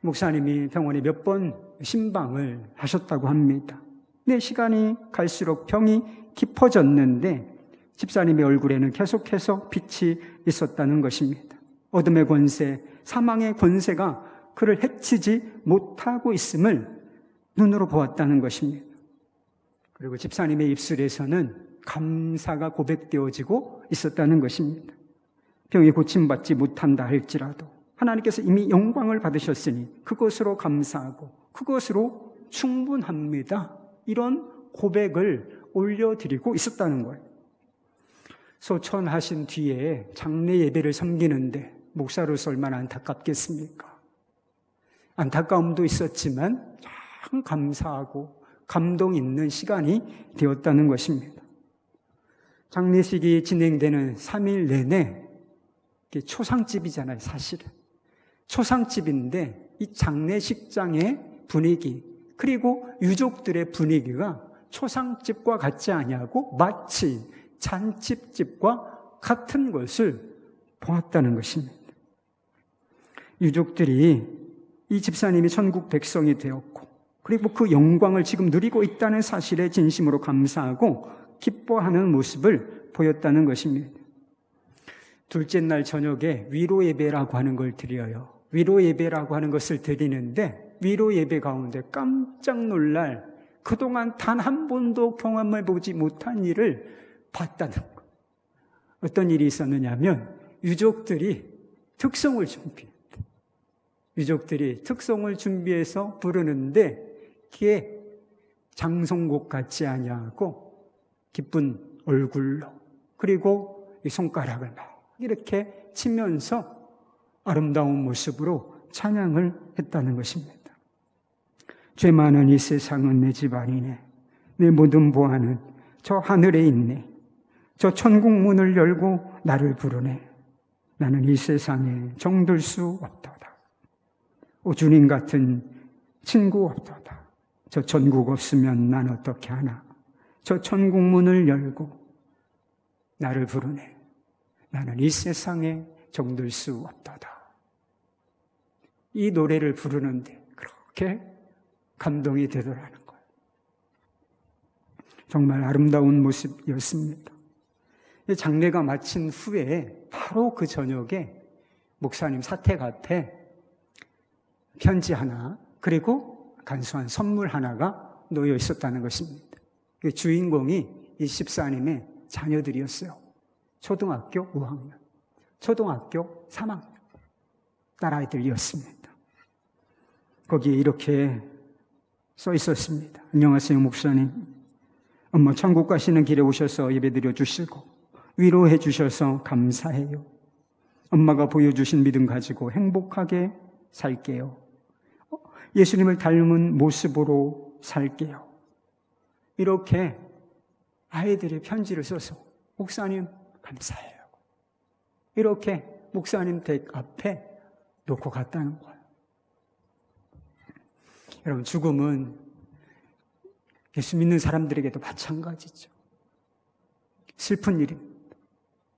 목사님이 병원에 몇 번 신방을 하셨다고 합니다. 근데 시간이 갈수록 병이 깊어졌는데 집사님의 얼굴에는 계속해서 빛이 있었다는 것입니다. 어둠의 권세, 사망의 권세가 그를 해치지 못하고 있음을 눈으로 보았다는 것입니다. 그리고 집사님의 입술에서는 감사가 고백되어지고 있었다는 것입니다. 병이 고침받지 못한다 할지라도 하나님께서 이미 영광을 받으셨으니 그것으로 감사하고 그것으로 충분합니다. 이런 고백을 올려드리고 있었다는 거예요. 소천하신 뒤에 장례 예배를 섬기는데 목사로서 얼마나 안타깝겠습니까? 안타까움도 있었지만 참 감사하고 감동 있는 시간이 되었다는 것입니다. 장례식이 진행되는 3일 내내 초상집이잖아요, 사실은. 초상집인데 이 장례식장의 분위기 그리고 유족들의 분위기가 초상집과 같지 아니하고 마치 잔치집과 같은 것을 보았다는 것입니다. 유족들이 이 집사님이 천국 백성이 되었고 그리고 그 영광을 지금 누리고 있다는 사실에 진심으로 감사하고 기뻐하는 모습을 보였다는 것입니다. 둘째 날 저녁에 위로 예배라고 하는 걸 드려요. 위로 예배라고 하는 것을 드리는데 위로 예배 가운데 깜짝 놀랄 그동안 단 한 번도 경험해 보지 못한 일을 봤다는 것. 어떤 일이 있었느냐 하면 유족들이 특송을 준비했대. 유족들이 특송을 준비해서 부르는데 그게 장송곡 같지 아니하고 기쁜 얼굴로 그리고 이 손가락을 막 이렇게 치면서 아름다운 모습으로 찬양을 했다는 것입니다. 죄 많은 이 세상은 내 집 아니네. 내 모든 보화는 저 하늘에 있네. 저 천국 문을 열고 나를 부르네. 나는 이 세상에 정들 수 없도다. 오 주님 같은 친구 없도다. 저 천국 없으면 난 어떻게 하나. 저 천국 문을 열고 나를 부르네. 나는 이 세상에 정들 수 없도다. 이 노래를 부르는데 그렇게 감동이 되더라는 거예요. 정말 아름다운 모습이었습니다. 장례가 마친 후에 바로 그 저녁에 목사님 사택 앞에 편지 하나 그리고 간소한 선물 하나가 놓여 있었다는 것입니다. 그 주인공이 이 집사님의 자녀들이었어요. 초등학교 5학년, 초등학교 3학년 딸아이들이었습니다. 거기에 이렇게 써 있었습니다. 안녕하세요 목사님. 엄마 천국 가시는 길에 오셔서 예배드려 주시고 위로해 주셔서 감사해요. 엄마가 보여주신 믿음 가지고 행복하게 살게요. 예수님을 닮은 모습으로 살게요. 이렇게 아이들이 편지를 써서 목사님 감사해요. 이렇게 목사님 댁 앞에 놓고 갔다는 거예요. 여러분 죽음은 예수 믿는 사람들에게도 마찬가지죠. 슬픈 일입니다.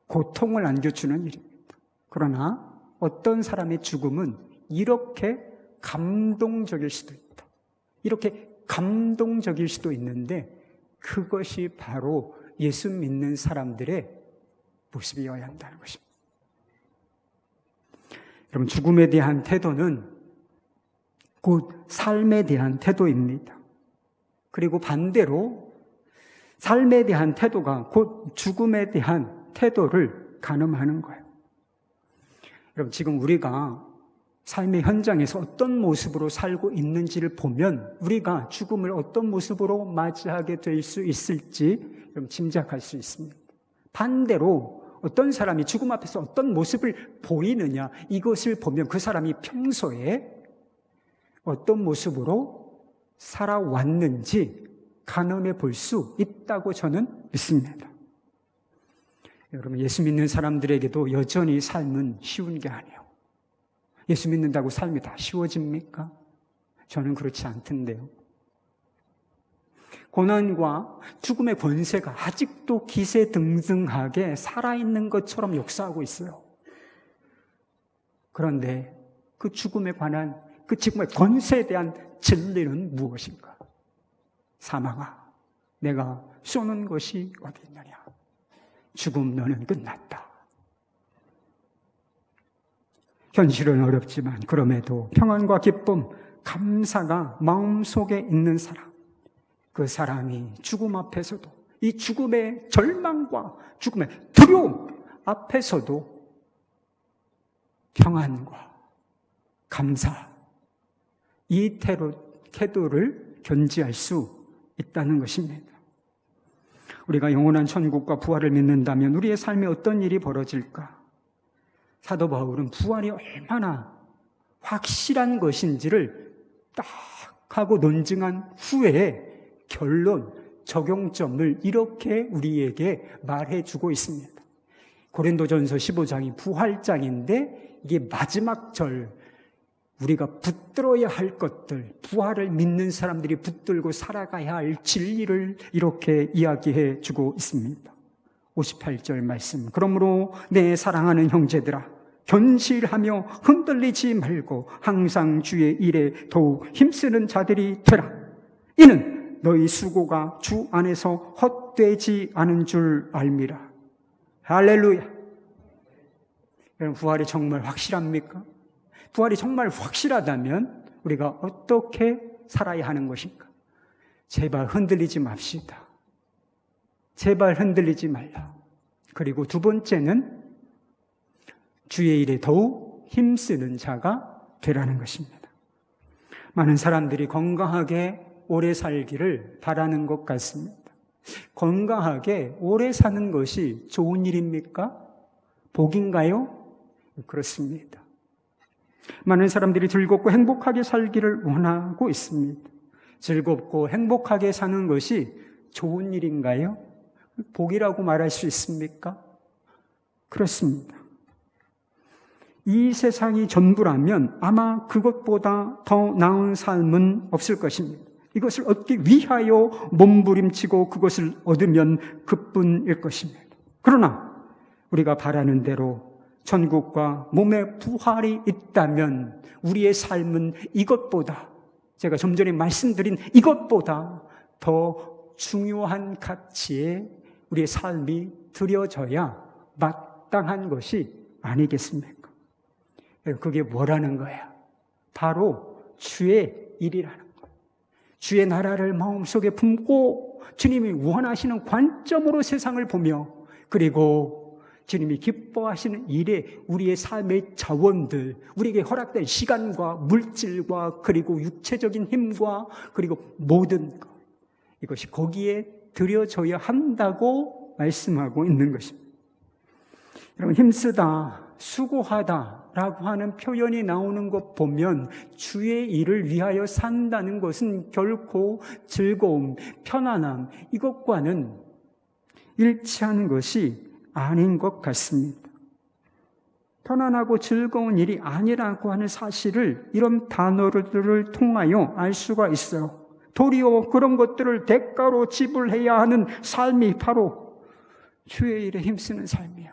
고통을 안겨주는 일입니다. 그러나 어떤 사람의 죽음은 이렇게 감동적일 수도 있다. 이렇게 감동적일 수도 있는데 그것이 바로 예수 믿는 사람들의 모습이어야 한다는 것입니다. 여러분 죽음에 대한 태도는 곧 삶에 대한 태도입니다. 그리고 반대로 삶에 대한 태도가 곧 죽음에 대한 태도를 가늠하는 거예요. 여러분 지금 우리가 삶의 현장에서 어떤 모습으로 살고 있는지를 보면 우리가 죽음을 어떤 모습으로 맞이하게 될 수 있을지 여러분 짐작할 수 있습니다. 반대로 어떤 사람이 죽음 앞에서 어떤 모습을 보이느냐 이것을 보면 그 사람이 평소에 어떤 모습으로 살아왔는지 가늠해 볼 수 있다고 저는 믿습니다. 여러분 예수 믿는 사람들에게도 여전히 삶은 쉬운 게 아니에요. 예수 믿는다고 삶이 다 쉬워집니까? 저는 그렇지 않던데요. 고난과 죽음의 권세가 아직도 기세등등하게 살아있는 것처럼 역사하고 있어요. 그런데 그 죽음에 관한 그 죽음의 권세에 대한 진리는 무엇인가? 사망아, 내가 쏘는 것이 어디 있느냐? 죽음 너는 끝났다. 현실은 어렵지만 그럼에도 평안과 기쁨, 감사가 마음속에 있는 사람, 그 사람이 죽음 앞에서도 이 죽음의 절망과 죽음의 두려움 앞에서도 평안과 감사, 이 태도를 견지할 수 있다는 것입니다. 우리가 영원한 천국과 부활을 믿는다면 우리의 삶에 어떤 일이 벌어질까? 사도 바울은 부활이 얼마나 확실한 것인지를 딱 하고 논증한 후에 결론, 적용점을 이렇게 우리에게 말해주고 있습니다. 고린도전서 15장이 부활장인데 이게 마지막 절, 우리가 붙들어야 할 것들, 부활을 믿는 사람들이 붙들고 살아가야 할 진리를 이렇게 이야기해 주고 있습니다. 58절 말씀. 그러므로 내 사랑하는 형제들아, 견실하며 흔들리지 말고 항상 주의 일에 더욱 힘쓰는 자들이 되라. 이는 너희 수고가 주 안에서 헛되지 않은 줄 알미라. 할렐루야. 여러분, 부활이 정말 확실합니까? 부활이 정말 확실하다면 우리가 어떻게 살아야 하는 것인가? 제발 흔들리지 맙시다. 제발 흔들리지 말라. 그리고 두 번째는 주의 일에 더욱 힘쓰는 자가 되라는 것입니다. 많은 사람들이 건강하게 오래 살기를 바라는 것 같습니다. 건강하게 오래 사는 것이 좋은 일입니까? 복인가요? 그렇습니다. 많은 사람들이 즐겁고 행복하게 살기를 원하고 있습니다. 즐겁고 행복하게 사는 것이 좋은 일인가요? 복이라고 말할 수 있습니까? 그렇습니다. 이 세상이 전부라면 아마 그것보다 더 나은 삶은 없을 것입니다. 이것을 얻기 위하여 몸부림치고 그것을 얻으면 그뿐일 것입니다. 그러나 우리가 바라는 대로 천국과 몸의 부활이 있다면 우리의 삶은 이것보다, 제가 좀 전에 말씀드린 이것보다 더 중요한 가치에 우리의 삶이 드려져야 마땅한 것이 아니겠습니까? 그게 뭐라는 거야? 바로 주의 일이라는 거예요. 주의 나라를 마음속에 품고 주님이 원하시는 관점으로 세상을 보며, 그리고 주님이 기뻐하시는 일에 우리의 삶의 자원들, 우리에게 허락된 시간과 물질과 그리고 육체적인 힘과 그리고 모든 것, 이것이 거기에 들여져야 한다고 말씀하고 있는 것입니다. 여러분, 힘쓰다, 수고하다라고 하는 표현이 나오는 것 보면 주의 일을 위하여 산다는 것은 결코 즐거움, 편안함, 이것과는 일치하는 것이 아닌 것 같습니다. 편안하고 즐거운 일이 아니라고 하는 사실을 이런 단어들을 통하여 알 수가 있어요. 도리어 그런 것들을 대가로 지불해야 하는 삶이 바로 주의 일에 힘쓰는 삶이에요.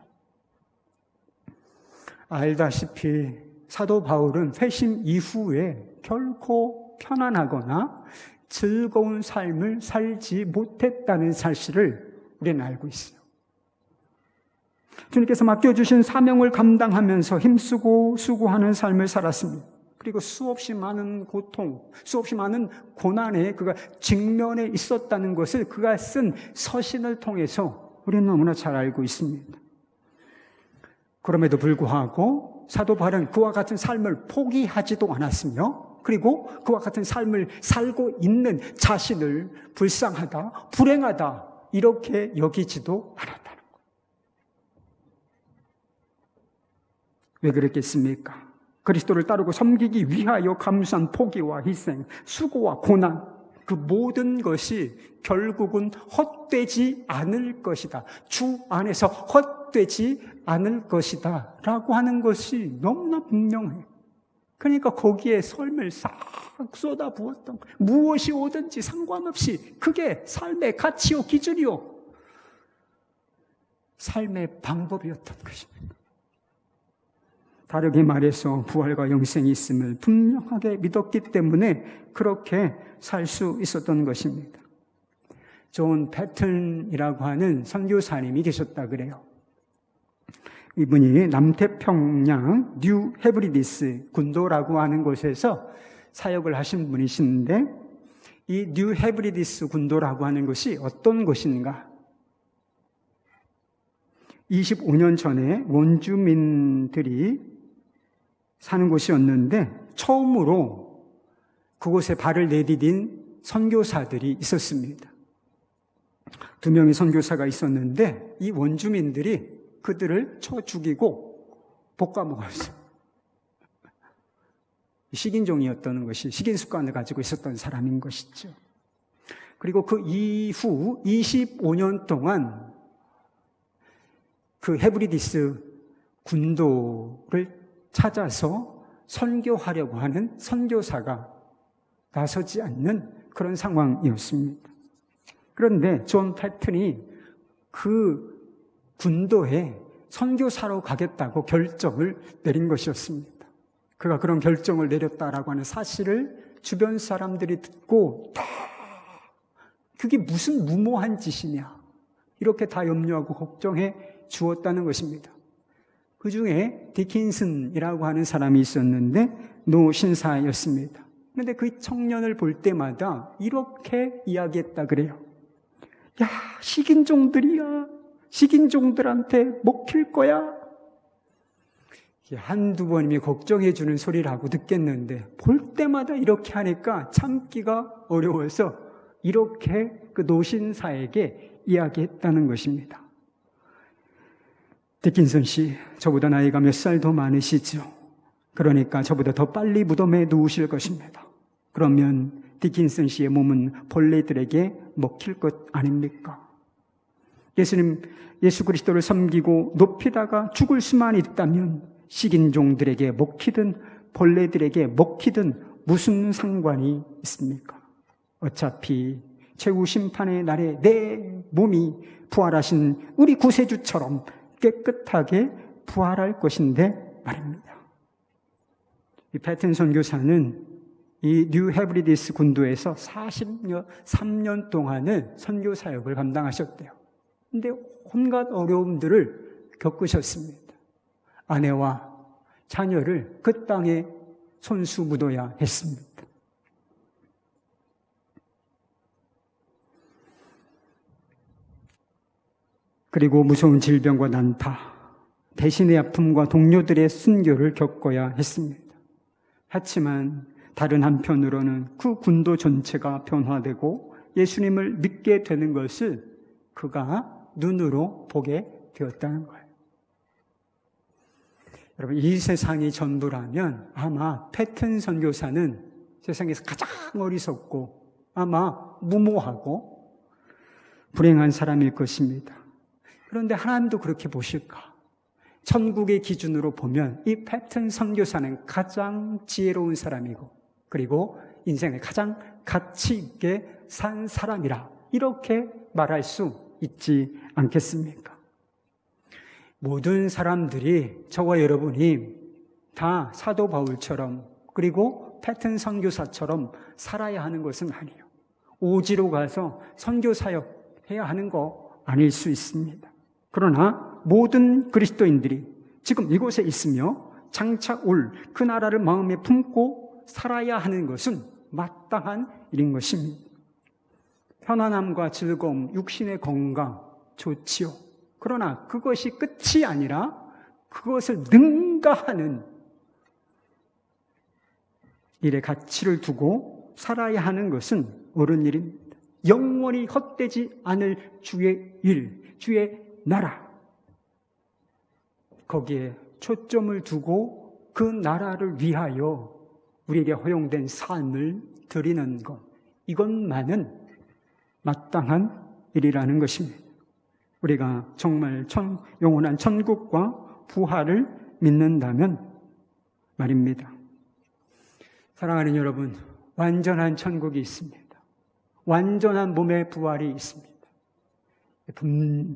알다시피 사도 바울은 회심 이후에 결코 편안하거나 즐거운 삶을 살지 못했다는 사실을 우리는 알고 있어요. 주님께서 맡겨주신 사명을 감당하면서 힘쓰고 수고하는 삶을 살았습니다. 그리고 수없이 많은 고통, 수없이 많은 고난에 그가 직면해 있었다는 것을 그가 쓴 서신을 통해서 우리는 너무나 잘 알고 있습니다. 그럼에도 불구하고 사도 바울은 그와 같은 삶을 포기하지도 않았으며, 그리고 그와 같은 삶을 살고 있는 자신을 불쌍하다, 불행하다 이렇게 여기지도 않았다는 거예요. 왜 그랬겠습니까? 그리스도를 따르고 섬기기 위하여 감수한 포기와 희생, 수고와 고난, 그 모든 것이 결국은 헛되지 않을 것이다. 주 안에서 헛되지 않을 것이다 라고 하는 것이 너무나 분명해요. 그러니까 거기에 삶을 싹 쏟아부었던 거예요. 무엇이 오든지 상관없이 그게 삶의 가치요 기준이요 삶의 방법이었던 것입니다. 다르게 말해서 부활과 영생이 있음을 분명하게 믿었기 때문에 그렇게 살 수 있었던 것입니다. 존 패튼이라고 하는 선교사님이 계셨다 그래요. 이분이 남태평양 뉴 헤브리디스 군도라고 하는 곳에서 사역을 하신 분이신데, 이 뉴 헤브리디스 군도라고 하는 것이 어떤 곳인가? 25년 전에 원주민들이 사는 곳이었는데 처음으로 그곳에 발을 내디딘 선교사들이 있었습니다. 2명의 선교사가 있었는데 이 원주민들이 그들을 쳐 죽이고 볶아 먹었어요. 식인종이었던 것이, 식인 습관을 가지고 있었던 사람인 것이죠. 그리고 그 이후 25년 동안 그 헤브리디스 군도를 찾아서 선교하려고 하는 선교사가 나서지 않는 그런 상황이었습니다. 그런데 존 패튼이 그 군도에 선교사로 가겠다고 결정을 내린 것이었습니다. 그가 그런 결정을 내렸다라고 하는 사실을 주변 사람들이 듣고 다 그게 무슨 무모한 짓이냐 이렇게 다 염려하고 걱정해 주었다는 것입니다. 그 중에 디킨슨이라고 하는 사람이 있었는데 노신사였습니다. 그런데 그 청년을 볼 때마다 이렇게 이야기했다 그래요. 야, 식인종들이야. 식인종들한테 먹힐 거야. 한두 번이면 걱정해 주는 소리라고 듣겠는데 볼 때마다 이렇게 하니까 참기가 어려워서 이렇게 그 노신사에게 이야기했다는 것입니다. 디킨슨 씨, 저보다 나이가 몇 살 더 많으시죠? 그러니까 저보다 더 빨리 무덤에 누우실 것입니다. 그러면 디킨슨 씨의 몸은 벌레들에게 먹힐 것 아닙니까? 예수 그리스도를 섬기고 높이다가 죽을 수만 있다면 식인종들에게 먹히든 벌레들에게 먹히든 무슨 상관이 있습니까? 어차피 최후 심판의 날에 내 몸이 부활하신 우리 구세주처럼 깨끗하게 부활할 것인데 말입니다. 이 패튼 선교사는 이 뉴 헤브리디스 군도에서 43년 동안을 선교 사역을 감당하셨대요. 근데 온갖 어려움들을 겪으셨습니다. 아내와 자녀를 그 땅에 손수 묻어야 했습니다. 그리고 무서운 질병과 난타, 배신의 아픔과 동료들의 순교를 겪어야 했습니다. 하지만 다른 한편으로는 그 군도 전체가 변화되고 예수님을 믿게 되는 것을 그가 눈으로 보게 되었다는 거예요. 여러분, 이 세상이 전부라면 아마 패튼 선교사는 세상에서 가장 어리석고 아마 무모하고 불행한 사람일 것입니다. 그런데 하나님도 그렇게 보실까? 천국의 기준으로 보면 이 패튼 선교사는 가장 지혜로운 사람이고 그리고 인생을 가장 가치 있게 산 사람이라 이렇게 말할 수 있지 않겠습니까? 모든 사람들이 저와 여러분이 다 사도 바울처럼 그리고 패튼 선교사처럼 살아야 하는 것은 아니에요. 오지로 가서 선교 사역 해야 하는 거 아닐 수 있습니다. 그러나 모든 그리스도인들이 지금 이곳에 있으며 장차 올 그 나라를 마음에 품고 살아야 하는 것은 마땅한 일인 것입니다. 편안함과 즐거움, 육신의 건강 좋지요. 그러나 그것이 끝이 아니라 그것을 능가하는 일에 가치를 두고 살아야 하는 것은 옳은 일입니다. 영원히 헛되지 않을 주의 일, 주의 나라, 거기에 초점을 두고 그 나라를 위하여 우리에게 허용된 삶을 드리는 것, 이것만은 마땅한 일이라는 것입니다. 우리가 정말 영원한 천국과 부활을 믿는다면 말입니다. 사랑하는 여러분, 완전한 천국이 있습니다. 완전한 몸의 부활이 있습니다.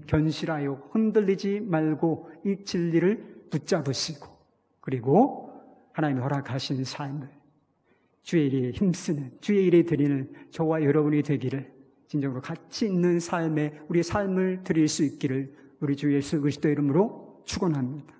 견실하여 흔들리지 말고 이 진리를 붙잡으시고 그리고 하나님이 허락하신 삶을 주의 일에 힘쓰는, 주의 일에 드리는 저와 여러분이 되기를 진정으로 가치 있는 삶에 우리의 삶을 드릴 수 있기를 우리 주 예수 그리스도의 이름으로 축원합니다.